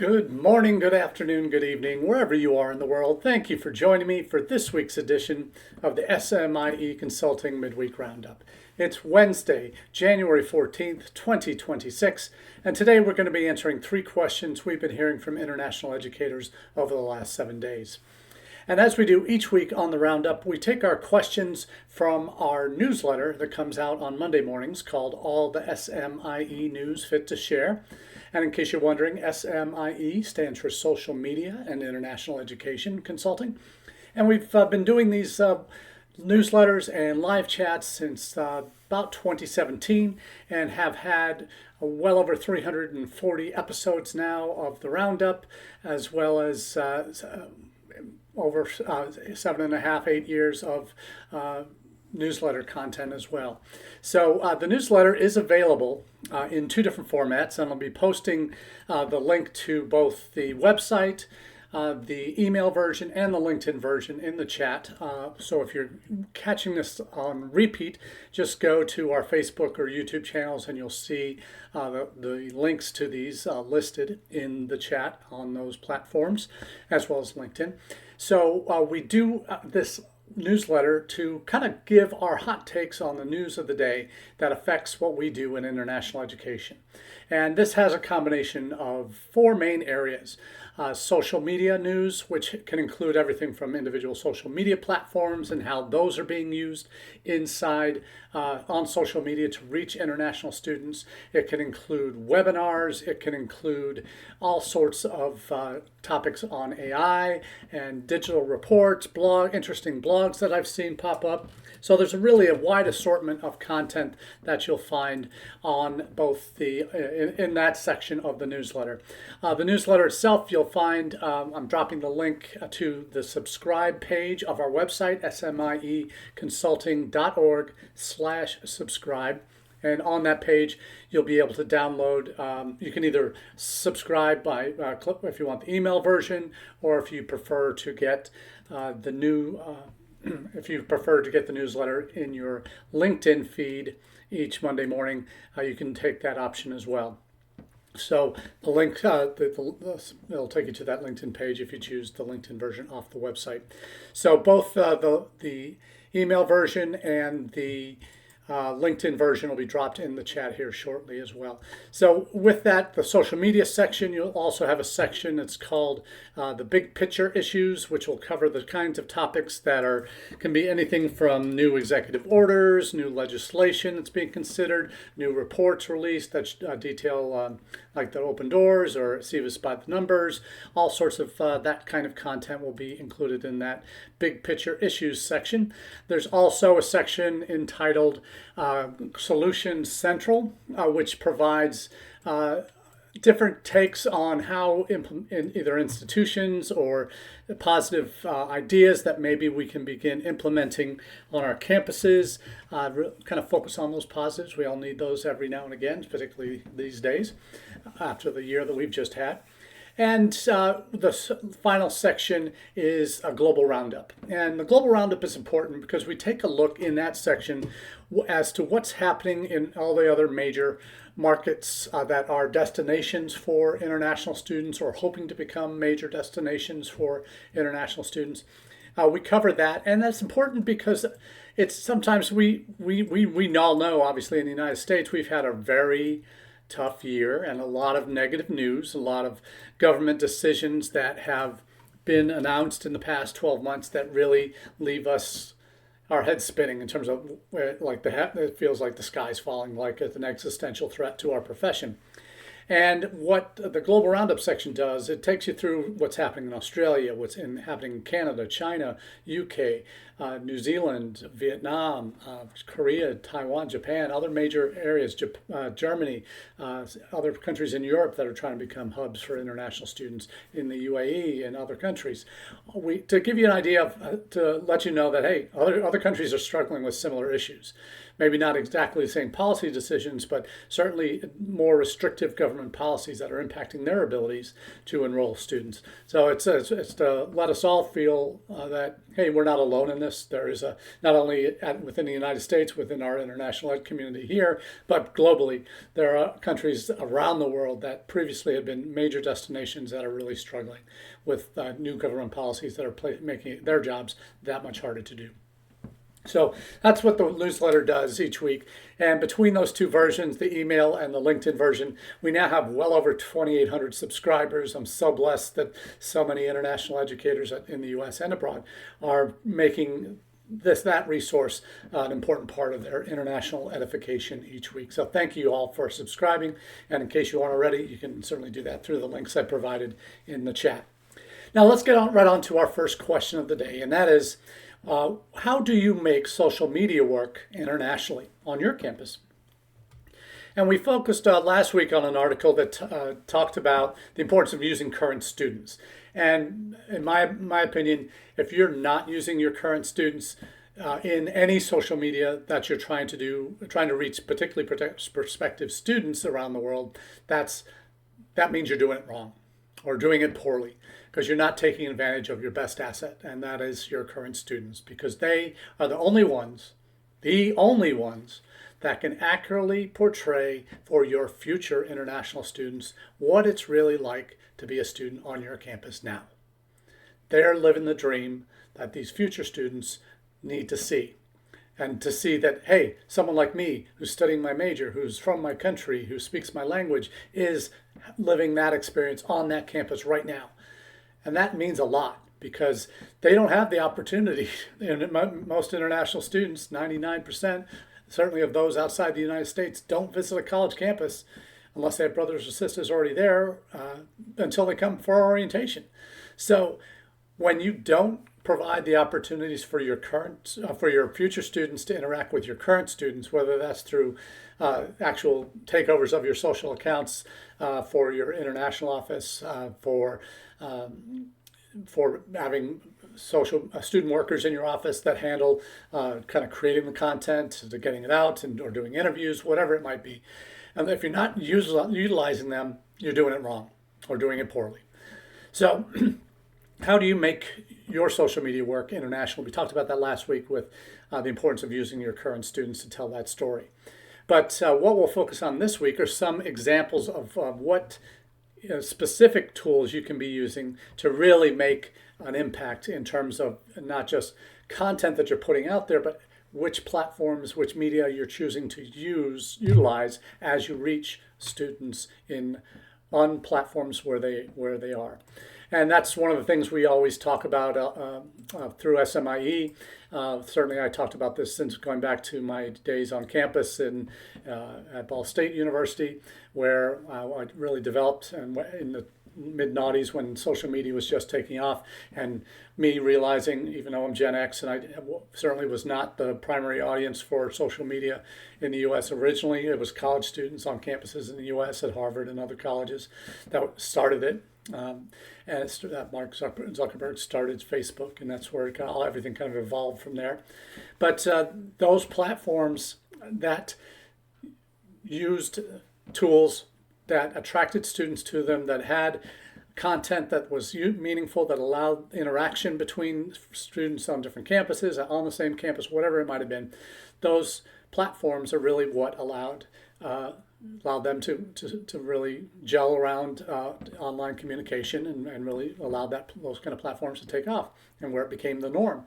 Good morning, good afternoon, good evening, wherever you are in the world. Thank you for joining me for this week's edition of the SMIE Consulting Midweek Roundup. It's Wednesday, January 14th, 2026, and today we're going to be answering 3 questions we've been hearing from international educators over the last 7 days. And as we do each week on the Roundup, we take our questions from our newsletter that comes out on Monday mornings called All the SMIE News Fit to Share. And in case you're wondering, SMIE stands for Social Media and International Education Consulting. And we've been doing these newsletters and live chats since about 2017 and have had well over 340 episodes now of the Roundup, as well as over 7.5, 8 years of newsletter content as well. So the newsletter is available in 2 different formats, and I'll be posting the link to both the website, the email version, and the LinkedIn version in the chat. So if you're catching this on repeat, just go to our Facebook or YouTube channels and you'll see the links to these listed in the chat on those platforms, as well as LinkedIn. So we do this newsletter to kind of give our hot takes on the news of the day that affects what we do in international education. And this has a combination of 4 main areas. Social media news, which can include everything from individual social media platforms and how those are being used inside on social media to reach international students. It can include webinars. It can include all sorts of topics on AI and digital reports, interesting blogs that I've seen pop up. So there's really a wide assortment of content that you'll find on both in that section of the newsletter. The newsletter itself, you'll find, I'm dropping the link to the subscribe page of our website, smieconsulting.org/subscribe. And on that page, you'll be able to download. You can either subscribe by click if you want the email version, or if you prefer to get the new. If you prefer to get the newsletter in your LinkedIn feed each Monday morning, you can take that option as well. So the link, it'll take you to that LinkedIn page if you choose the LinkedIn version off the website. So both the email version and the LinkedIn version will be dropped in the chat here shortly as well. So with that, the social media section, you'll also have a section that's called the big picture issues, which will cover the kinds of topics that can be anything from new executive orders, new legislation that's being considered, new reports released that detail like the open doors or CVIS by the numbers. All sorts of that kind of content will be included in that big picture issues section. There's also a section entitled Solutions Central, which provides different takes on how either institutions or positive ideas that maybe we can begin implementing on our campuses, kind of focus on those positives. We all need those every now and again, particularly these days after the year that we've just had. And the final section is a global roundup. And the global roundup is important because we take a look in that section as to what's happening in all the other major markets that are destinations for international students or hoping to become major destinations for international students. We cover that, and that's important because it's sometimes we all know, obviously, in the United States, we've had a very tough year and a lot of negative news, a lot of government decisions that have been announced in the past 12 months that really leave us our heads spinning in terms of it feels like the sky's falling, like it's an existential threat to our profession. And what the Global Roundup section does, it takes you through what's happening in Australia, what's happening in Canada, China, UK, New Zealand, Vietnam, Korea, Taiwan, Japan, other major areas, Germany, other countries in Europe that are trying to become hubs for international students in the UAE and other countries. To give you an idea to let you know that, hey, other countries are struggling with similar issues. maybe not exactly the same policy decisions, but certainly more restrictive government policies that are impacting their abilities to enroll students. So it's to let us all feel that, hey, we're not alone in this. There is not only within the United States, within our international ed community here, but globally, there are countries around the world that previously had been major destinations that are really struggling with new government policies that are making their jobs that much harder to do. So that's what the newsletter does each week. And between those two versions, the email and the LinkedIn version, we now have well over 2,800 subscribers. I'm so blessed that so many international educators in the U.S. and abroad are making that resource an important part of their international edification each week. So thank you all for subscribing. And in case you aren't already, you can certainly do that through the links I provided in the chat. Now let's get right on to our first question of the day, and that is, how do you make social media work internationally on your campus? And we focused last week on an article that talked about the importance of using current students. And in my opinion, if you're not using your current students in any social media that you're trying to reach particularly prospective students around the world, that means you're doing it wrong or doing it poorly, because you're not taking advantage of your best asset, and that is your current students, because they are the only ones that can accurately portray for your future international students what it's really like to be a student on your campus now. They're living the dream that these future students need to see. And to see that, hey, someone like me who's studying my major, who's from my country, who speaks my language, is living that experience on that campus right now. And that means a lot, because they don't have the opportunity. Most international students, 99%, certainly of those outside the United States, don't visit a college campus unless they have brothers or sisters already there until they come for orientation. So when you don't provide the opportunities for your future students to interact with your current students, whether that's through actual takeovers of your social accounts for your international office, for having student workers in your office that handle kind of creating the content, to getting it out, or doing interviews, whatever it might be. And if you're not utilizing them, you're doing it wrong or doing it poorly. So how do you make your social media work international? We talked about that last week with the importance of using your current students to tell that story. But what we'll focus on this week are some examples of what specific tools you can be using to really make an impact in terms of not just content that you're putting out there, but which platforms, which media you're choosing to utilize as you reach students on platforms where they are. And that's one of the things we always talk about through SMIE. Certainly I talked about this since going back to my days on campus at Ball State University, where I really developed in the mid-noughties when social media was just taking off, and me realizing, even though I'm Gen X and I certainly was not the primary audience for social media in the U.S. originally, it was college students on campuses in the U.S. at Harvard and other colleges that started it. And Mark Zuckerberg started Facebook, and that's where everything kind of evolved from there. But those platforms that used tools that attracted students to them, that had content that was meaningful, that allowed interaction between students on different campuses, on the same campus, whatever it might have been, those platforms are really what allowed them to really gel around online communication and really allow those kind of platforms to take off, and where it became the norm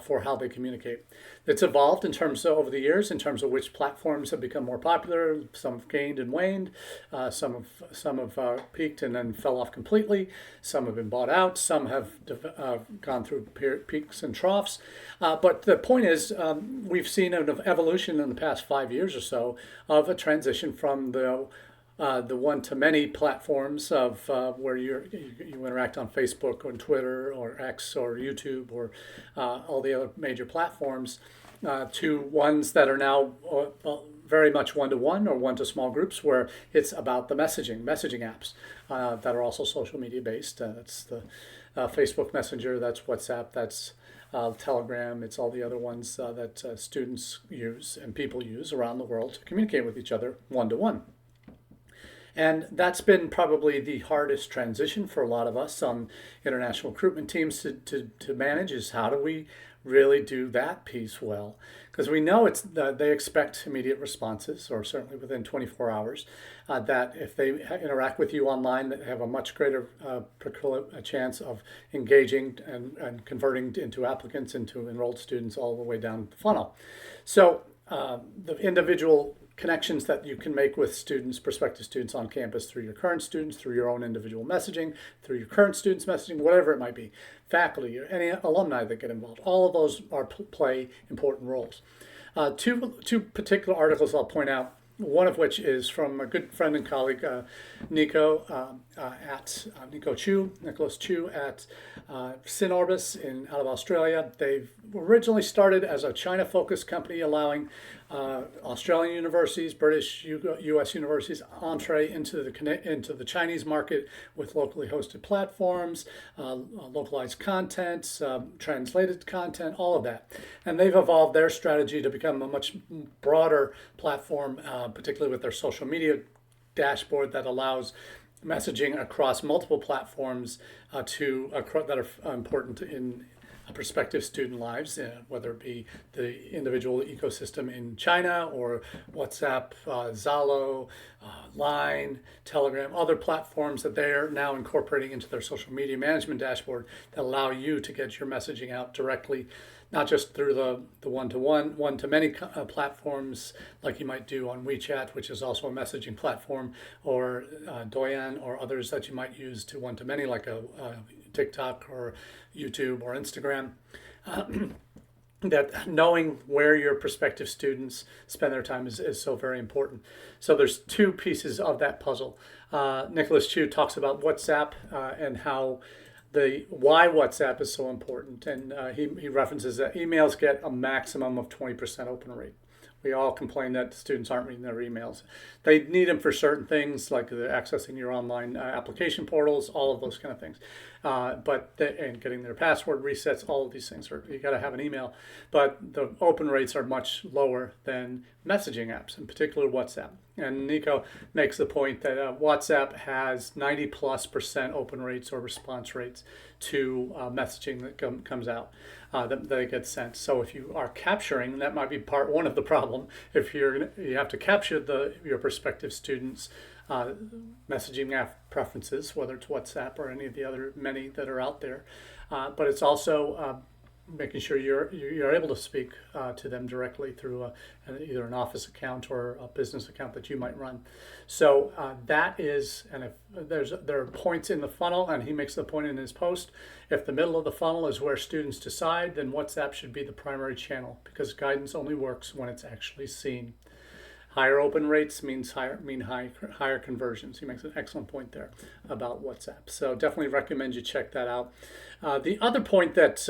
for how they communicate. It's evolved in terms of over the years, in terms of which platforms have become more popular. Some have gained and waned. Some have peaked and then fell off completely. Some have been bought out. Some have gone through peaks and troughs. But the point is, we've seen an evolution in the past 5 years or so of a transition from the one-to-many platforms of where you interact on Facebook or Twitter or X or YouTube or all the other major platforms to ones that are now very much one-to-one or one to small groups where it's about the messaging apps that are also social media based. That's the Facebook Messenger, that's WhatsApp, that's Telegram. It's all the other ones that students use and people use around the world to communicate with each other one-to-one. And that's been probably the hardest transition for a lot of us on international recruitment teams to manage, is how do we really do that piece well? Because we know they expect immediate responses, or certainly within 24 hours, that if they interact with you online, they have a much greater chance of engaging and converting into applicants, into enrolled students, all the way down the funnel. So the individual connections that you can make with students, prospective students on campus, through your current students, through your own individual messaging, through your current students' messaging, whatever it might be, faculty, or any alumni that get involved, all of those play important roles. Two particular articles I'll point out, one of which is from a good friend and colleague, Nico Nicholas Chu at Synorbis out of Australia. They've originally started as a China-focused company, allowing Australian universities, British, U.S. universities entree into the Chinese market with locally hosted platforms, localized content, translated content, all of that. And they've evolved their strategy to become a much broader platform, particularly with their social media dashboard that allows messaging across multiple platforms that are important in prospective student lives, whether it be the individual ecosystem in China or WhatsApp, Zalo, Line, Telegram, other platforms that they're now incorporating into their social media management dashboard that allow you to get your messaging out directly, not just through the one-to-one, one-to-many platforms like you might do on WeChat, which is also a messaging platform, or Douyin, or others that you might use to one-to-many, like a TikTok or YouTube or Instagram. That knowing where your prospective students spend their time is so very important. So there's two pieces of that puzzle. Nicholas Chu talks about WhatsApp and why WhatsApp is so important, and he references that emails get a maximum of 20% open rate. We all complain that students aren't reading their emails. They need them for certain things, like accessing your online application portals, all of those kind of things. And getting their password resets, all of these things. You got to have an email. But the open rates are much lower than messaging apps, in particular WhatsApp. And Nico makes the point that WhatsApp has 90+% open rates or response rates to messaging that comes out, that gets sent. So if you are capturing, that might be part one of the problem. If you have to capture your prospective students' messaging app preferences, whether it's WhatsApp or any of the other many that are out there, but it's also making sure you're able to speak to them directly through either an office account or a business account that you might run. So that is, and if there are points in the funnel, and he makes the point in his post, if the middle of the funnel is where students decide, then WhatsApp should be the primary channel, because guidance only works when it's actually seen. Higher open rates mean higher conversions. He makes an excellent point there about WhatsApp. So definitely recommend you check that out. The other point that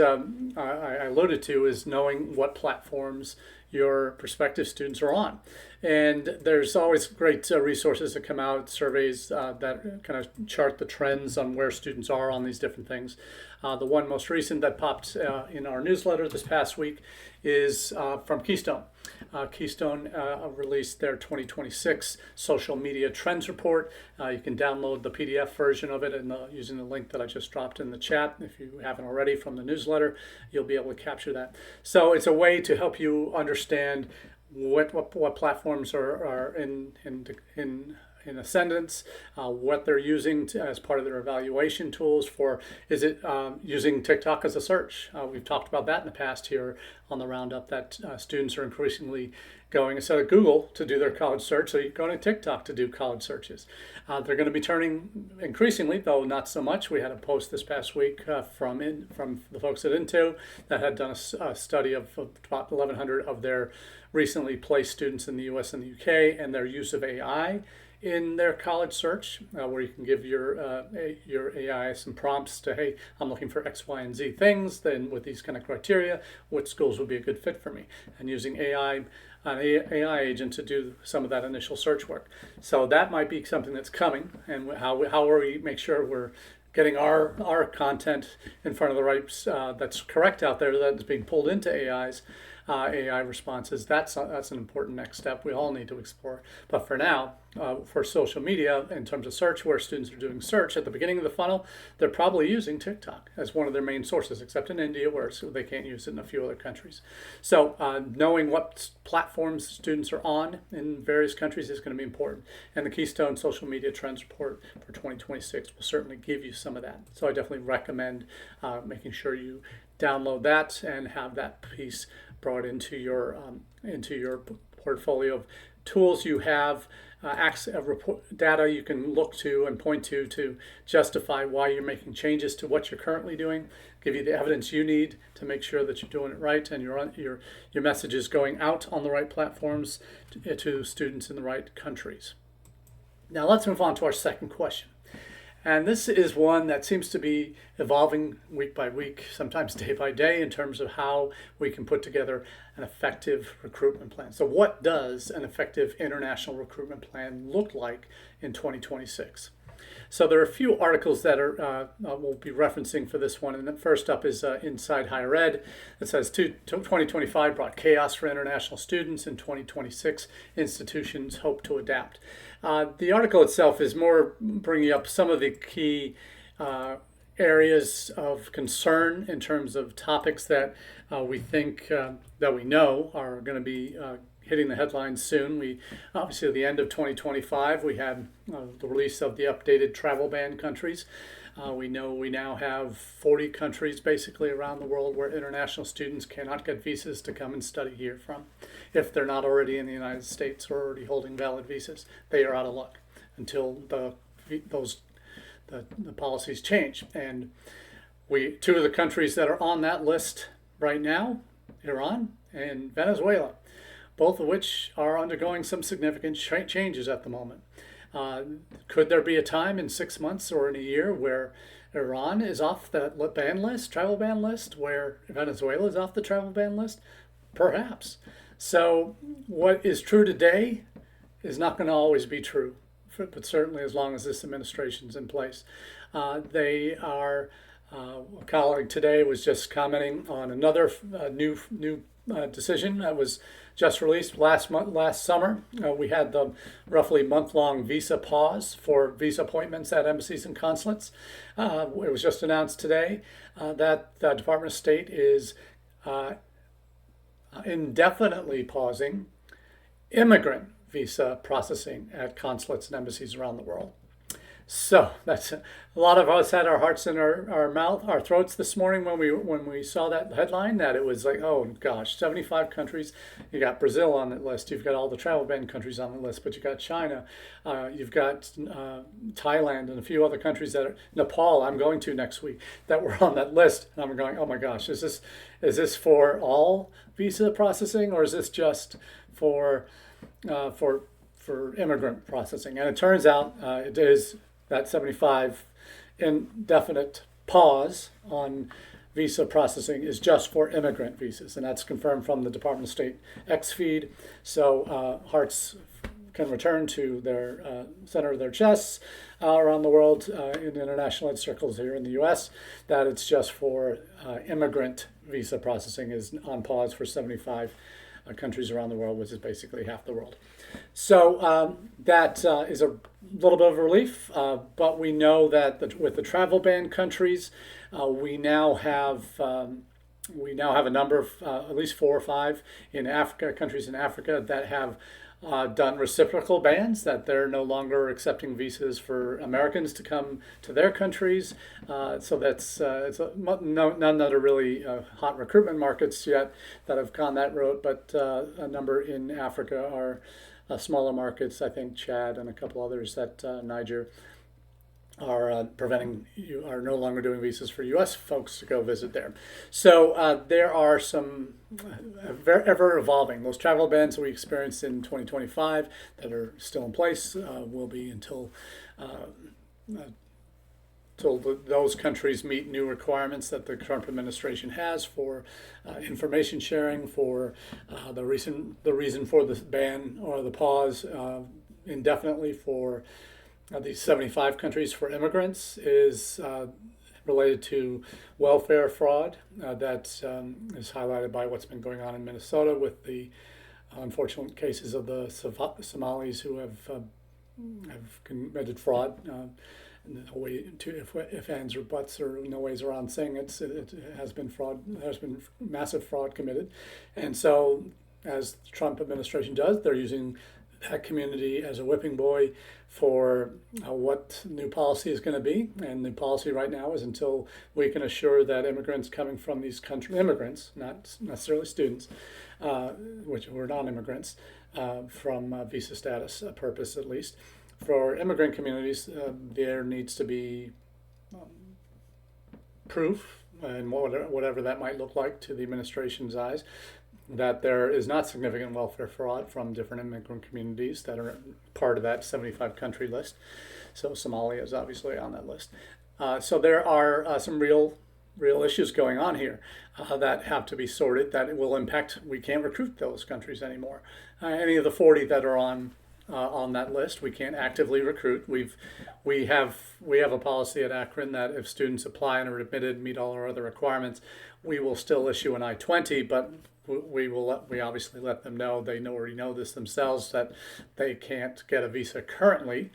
I alluded to is knowing what platforms your prospective students are on. And there's always great resources that come out, surveys that kind of chart the trends on where students are on these different things. The one most recent that popped in our newsletter this past week is from Keystone. Keystone released their 2026 social media trends report. You can download the PDF version of it using the link that I just dropped in the chat. If you haven't already from the newsletter, you'll be able to capture that. So it's a way to help you understand what platforms are in ascendance, what they're using as part of their evaluation tools for. Is it using TikTok as a search? We've talked about that in the past here on the Roundup, that students are increasingly going, instead of Google to do their college search, so you're going to TikTok to do college searches. They're going to be turning increasingly, though not so much. We had a post this past week from the folks at Into that had done a study of about 1,100 of their recently placed students in the US and the UK and their use of AI in their college search, where you can give your AI some prompts to, hey, I'm looking for X, Y, and Z things. Then with these kind of criteria, what schools would be a good fit for me? And using an AI agent to do some of that initial search work. So that might be something that's coming, and how we make sure we're getting our content in front of the right that's correct out there, that's being pulled into AI responses. That's an important next step we all need to explore. But for now, for social media, in terms of search, where students are doing search at the beginning of the funnel, they're probably using TikTok as one of their main sources, except in India, where they can't use it in a few other countries. So knowing what platforms students are on in various countries is going to be important. And the Keystone Social Media Trends Report for 2026 will certainly give you some of that. So I definitely recommend making sure you download that and have that piece brought into your portfolio of tools. You have data you can look to and point to justify why you're making changes to what you're currently doing, give you the evidence you need to make sure that you're doing it right and your message is going out on the right platforms to students in the right countries. Now let's move on to our second question. And this is one that seems to be evolving week by week, sometimes day by day, in terms of how we can put together an effective recruitment plan. So what does an effective international recruitment plan look like in 2026? So there are a few articles that we'll be referencing for this one. And the first up is Inside Higher Ed. It says 2025 brought chaos for international students. In 2026, institutions hope to adapt. The article itself is more bringing up some of the key areas of concern in terms of topics that we think that we know are going to be hitting the headlines soon. We obviously at the end of 2025 we had the release of the updated travel ban countries. We know we now have 40 countries basically around the world where international students cannot get visas to come and study here from. If they're not already in the United States or already holding valid visas, they are out of luck until the policies change. And two of the countries that are on that list right now, Iran and Venezuela, both of which are undergoing some significant changes at the moment. Could there be a time in 6 months or in a year where Iran is off the travel ban list, where Venezuela is off the travel ban list? Perhaps. So what is true today is not going to always be true, but certainly as long as this administration's in place. A colleague today was just commenting on another new decision that was just released last summer. We had the roughly month-long visa pause for visa appointments at embassies and consulates. It was just announced today that the Department of State is indefinitely pausing immigrant visa processing at consulates and embassies around the world. So that's a lot of us had our hearts in our throats this morning when we saw that headline, that it was like, oh gosh, 75 countries. You got Brazil on that list. You've got all the travel ban countries on the list, but you got China, you've got Thailand and a few other countries that are Nepal. I'm going to next week that were on that list, and I'm going, oh my gosh, is this for all visa processing, or is this just for immigrant processing? And it turns out it is that 75 indefinite pause on visa processing is just for immigrant visas, and that's confirmed from the Department of State X feed. So hearts can return to their center of their chests around the world in international ed circles here in the U.S. that it's just for immigrant visa processing is on pause for 75 countries around the world, which is basically half the world. So that is a little bit of a relief, but we know that with the travel ban countries, we now have a number of at least 4 or 5 in Africa, countries in Africa that have done reciprocal bans, that they're no longer accepting visas for Americans to come to their countries. So that's none that are really hot recruitment markets yet that have gone that route, but a number in Africa are smaller markets. I think Chad and a couple others, that Niger, are no longer doing visas for U.S. folks to go visit there. So there are some ever evolving. Those travel bans that we experienced in 2025 that are still in place will be until those countries meet new requirements that the Trump administration has for information sharing, for the reason for the ban or the pause indefinitely for these 75 countries for immigrants is related to welfare fraud that is highlighted by what's been going on in Minnesota with the unfortunate cases of the Somalis who have committed fraud. No way to if ands or buts or no ways around saying it has been fraud. There's been massive fraud committed, and so as the Trump administration does, they're using that community as a whipping boy for what new policy is going to be. And the policy right now is until we can assure that immigrants coming from these countries, immigrants, not necessarily students, which were non-immigrants, from visa status purpose at least, for immigrant communities, there needs to be proof, and whatever that might look like to the administration's eyes, that there is not significant welfare fraud from different immigrant communities that are part of that 75 country list. So Somalia is obviously on that list. So there are some real issues going on here that have to be sorted that will impact. We can't recruit those countries anymore. Any of the 40 that are on that list, we can't actively recruit. We have a policy at Akron that if students apply and are admitted, meet all our other requirements, we will still issue an I-20, but we obviously let them know, they already know this themselves, that they can't get a visa currently,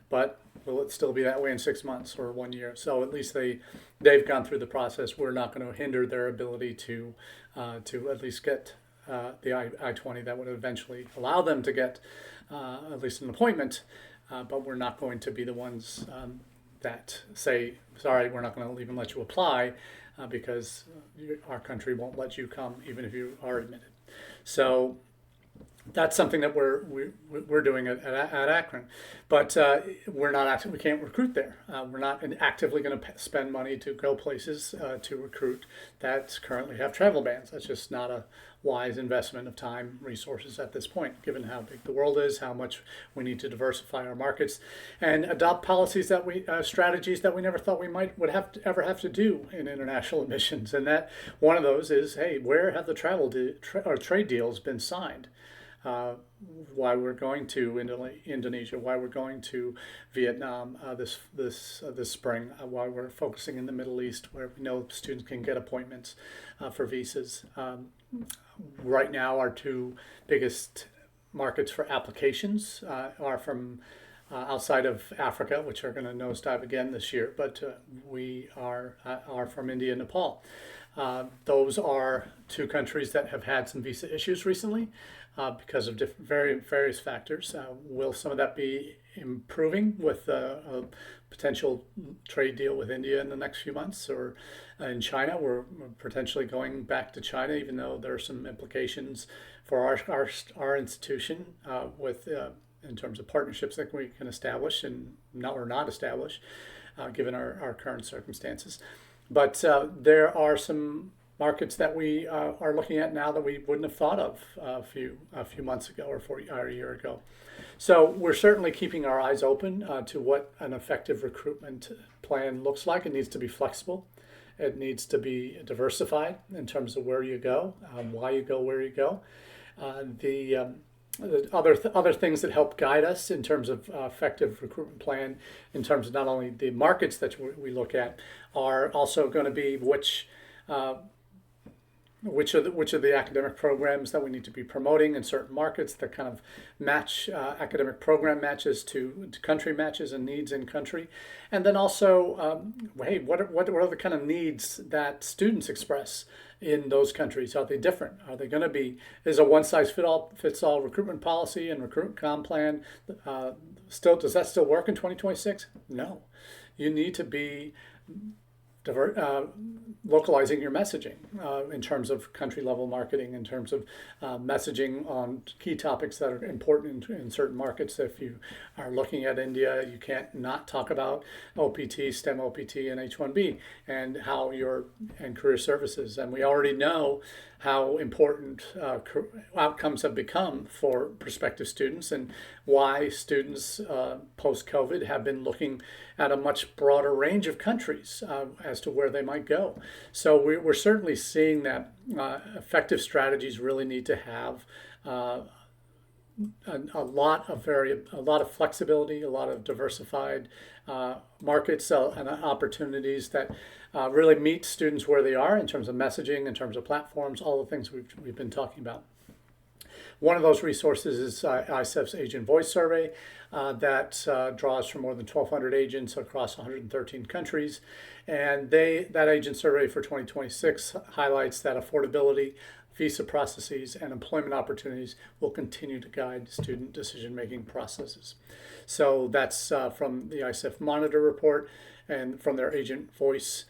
but will it still be that way in 6 months or 1 year? So at least they've gone through the process. We're not going to hinder their ability to at least get the I-20 that would eventually allow them to get at least an appointment, but we're not going to be the ones that say, sorry, we're not going to even let you apply because our country won't let you come even if you are admitted. So that's something that we're doing at Akron, but we can't recruit there. We're not actively going to spend money to go places to recruit that currently have travel bans. That's just not a wise investment of time, resources at this point, given how big the world is, how much we need to diversify our markets, and adopt policies strategies that we never thought we would ever have to do in international admissions. And that one of those is, hey, where have the or trade deals been signed? Why we're going to Indonesia, why we're going to Vietnam this spring, why we're focusing in the Middle East, where we know students can get appointments for visas. Right now, our two biggest markets for applications are from outside of Africa, which are going to nosedive again this year, but we are from India and Nepal. Those are two countries that have had some visa issues recently because of various factors. Will some of that be improving with a potential trade deal with India in the next few months? Or in China, we're potentially going back to China, even though there are some implications for our institution with in terms of partnerships that we can establish and not establish, given our current circumstances. But there are some markets that we are looking at now that we wouldn't have thought of a few months ago or a year ago. So we're certainly keeping our eyes open to what an effective recruitment plan looks like. It needs to be flexible. It needs to be diversified in terms of where you go, why you go, where you go. The other things that help guide us in terms of effective recruitment plan, in terms of not only the markets that we look at, are also going to be which of the academic programs that we need to be promoting in certain markets that kind of match academic program matches to country matches and needs in country, and then also hey, what are the kind of needs that students express in those countries? Are they different? Are they going to be, is a one size fits all recruitment policy and recruitment comp plan does that still work in 2026? No. You need to be localizing your messaging in terms of country level marketing, in terms of messaging on key topics that are important in certain markets. If you are looking at India, you can't not talk about OPT, STEM OPT, and H-1B, and and career services. And we already know how important outcomes have become for prospective students, and why students post-COVID have been looking at a much broader range of countries as to where they might go. So we're certainly seeing that effective strategies really need to have a lot of flexibility, a lot of diversified markets and opportunities that really meet students where they are in terms of messaging, in terms of platforms, all the things we've been talking about. One of those resources is ICEF's Agent Voice Survey that draws from more than 1,200 agents across 113 countries. And that agent survey for 2026 highlights that affordability, visa processes, and employment opportunities will continue to guide student decision-making processes. So that's from the ICEF Monitor report and from their Agent Voice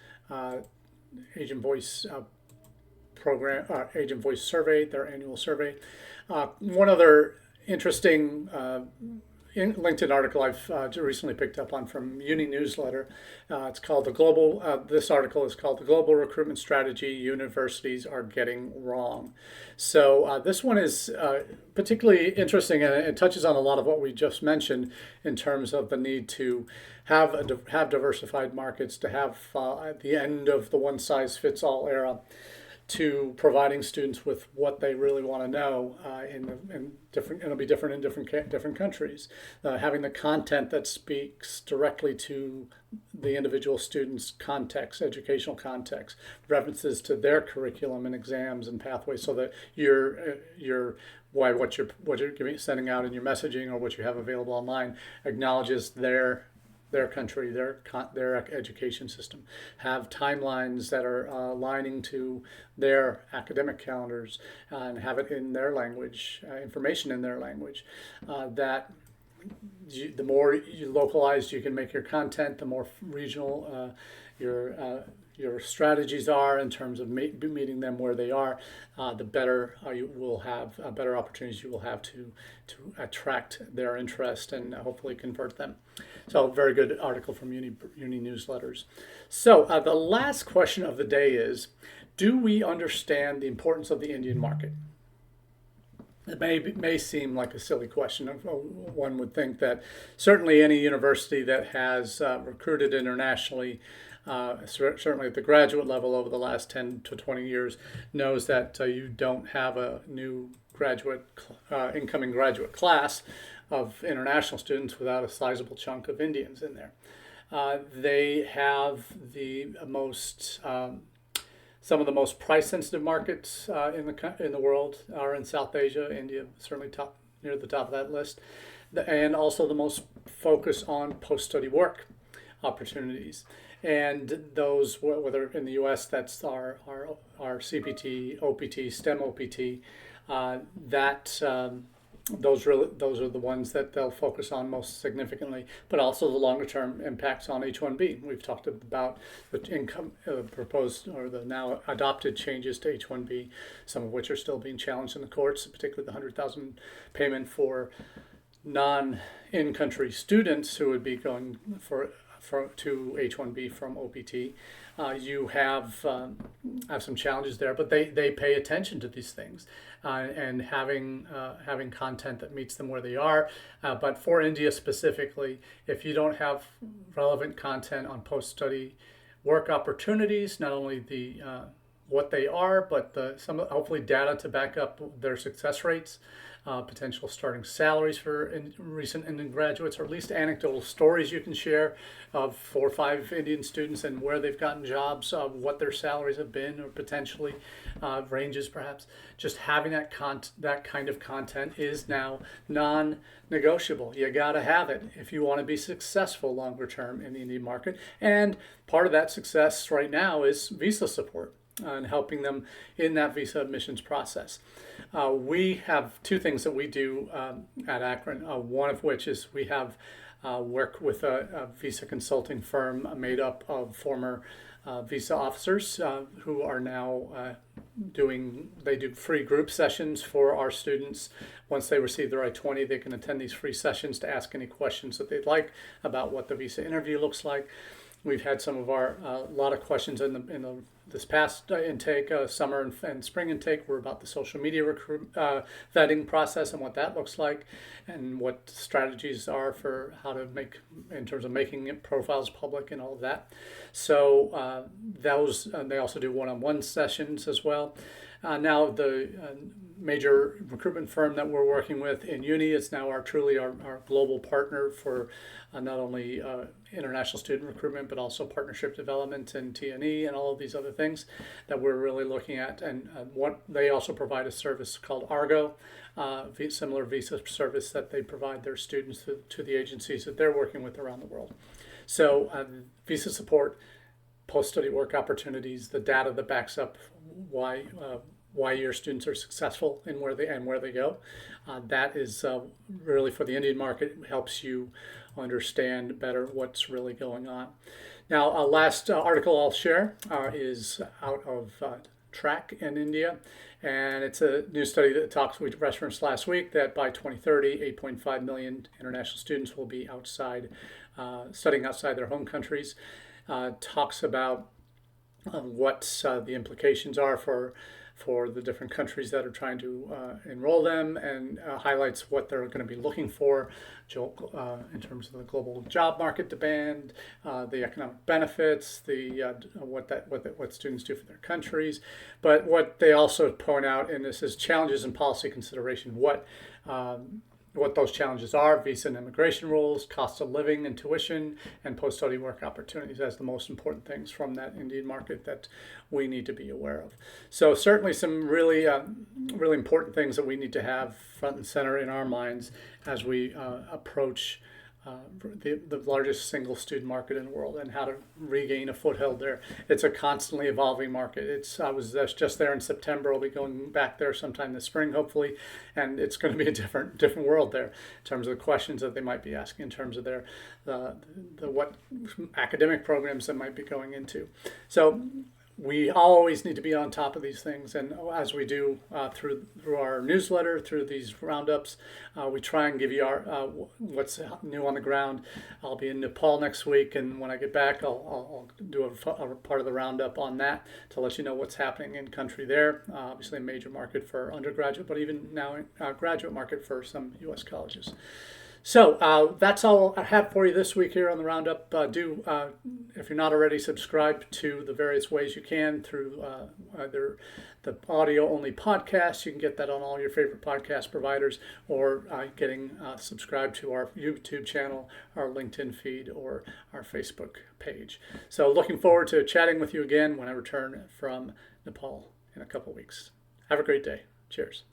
program, Agent Voice survey, their annual survey. One other interesting LinkedIn article I've recently picked up on from Uni Newsletter. It's called the Global. This article is called "The Global Recruitment Strategy Universities Are Getting Wrong." So this one is particularly interesting, and it touches on a lot of what we just mentioned in terms of the need to have diversified markets, to have at the end of the one-size-fits-all era, to providing students with what they really want to know in different. It'll be different in different countries. Having the content that speaks directly to the individual student's context, educational context, references to their curriculum and exams and pathways, so that what you're sending out in your messaging or what you have available online acknowledges their country, their education system, have timelines that are aligning to their academic calendars, and have it in their language, information in their language. The more localized you can make your content, the more regional your strategies are in terms of meeting them where they are, the better you will have, better opportunities you will have to attract their interest and hopefully convert them. So, very good article from Uni Newsletters. So, the last question of the day is, do we understand the importance of the Indian market? It may seem like a silly question. One would think that certainly any university that has recruited internationally, certainly at the graduate level over the last 10 to 20 years, knows that you don't have a new incoming graduate class of international students without a sizable chunk of Indians in there. They have some of the most price-sensitive markets in the world are in South Asia. India certainly near the top of that list, and also the most focus on post-study work opportunities. And those, whether in the U.S., that's our CPT, OPT, STEM OPT, those are the ones that they'll focus on most significantly, but also the longer term impacts on H-1B. We've talked about the proposed or the now adopted changes to H-1B, some of which are still being challenged in the courts, particularly the $100,000 payment for non-in-country students who would be going to H-1B from OPT. You have some challenges there, but they pay attention to these things and having content that meets them where they are. But for India specifically, if you don't have relevant content on post-study work opportunities, not only what they are, but hopefully data to back up their success rates, potential starting salaries for recent Indian graduates, or at least anecdotal stories you can share of 4 or 5 Indian students and where they've gotten jobs, what their salaries have been, or potentially ranges perhaps. Just having that kind of content is now non-negotiable. You got to have it if you want to be successful longer term in the Indian market. And part of that success right now is visa support and helping them in that visa admissions process. We have 2 things that we do at Akron, one of which is we have work with a visa consulting firm made up of former visa officers who are now they do free group sessions for our students. Once they receive their I-20, they can attend these free sessions to ask any questions that they'd like about what the visa interview looks like. We've had some of our lot of questions in this past intake, summer and spring intake, were about the social media vetting process and what that looks like, and what strategies are for how to make in terms of making profiles public and all of that. So they also do one-on-one sessions as well. Now the major recruitment firm that we're working with in uni is now truly our global partner for not only international student recruitment, but also partnership development and T&E and all of these other things that we're really looking at. And what they also provide a service called Argo, similar visa service that they provide their students to the agencies that they're working with around the world. So visa support, post-study work opportunities, the data that backs up why your students are successful in where they go. That is really for the Indian market. It helps you understand better what's really going on. Now, last article I'll share is out of Track in India, and it's a new study that we referenced last week that by 2030, 8.5 million international students will be studying outside their home countries. Talks about what the implications are for the different countries that are trying to enroll them, and highlights what they're going to be looking for in terms of the global job market demand, the economic benefits, what students do for their countries. But what they also point out in this is challenges and policy consideration. What those challenges are: visa and immigration rules, cost of living and tuition, and post-study work opportunities as the most important things from that Indian market that we need to be aware of. So certainly some really important things that we need to have front and center in our minds as we approach the largest single student market in the world, and how to regain a foothold there. It's a constantly evolving market. I was just there in September. I'll be going back there sometime this spring, hopefully, and it's going to be a different world there in terms of the questions that they might be asking, in terms of their what academic programs they might be going into. So we always need to be on top of these things, and as we do through our newsletter, through these roundups, we try and give you what's new on the ground. I'll be in Nepal next week, and when I get back, I'll do a part of the roundup on that to let you know what's happening in country there. Obviously, a major market for undergraduate, but even now a graduate market for some U.S. colleges. So that's all I have for you this week here on the Roundup. If you're not already, subscribe to the various ways you can through either the audio-only podcast. You can get that on all your favorite podcast providers, or getting subscribed to our YouTube channel, our LinkedIn feed, or our Facebook page. So looking forward to chatting with you again when I return from Nepal in a couple weeks. Have a great day. Cheers.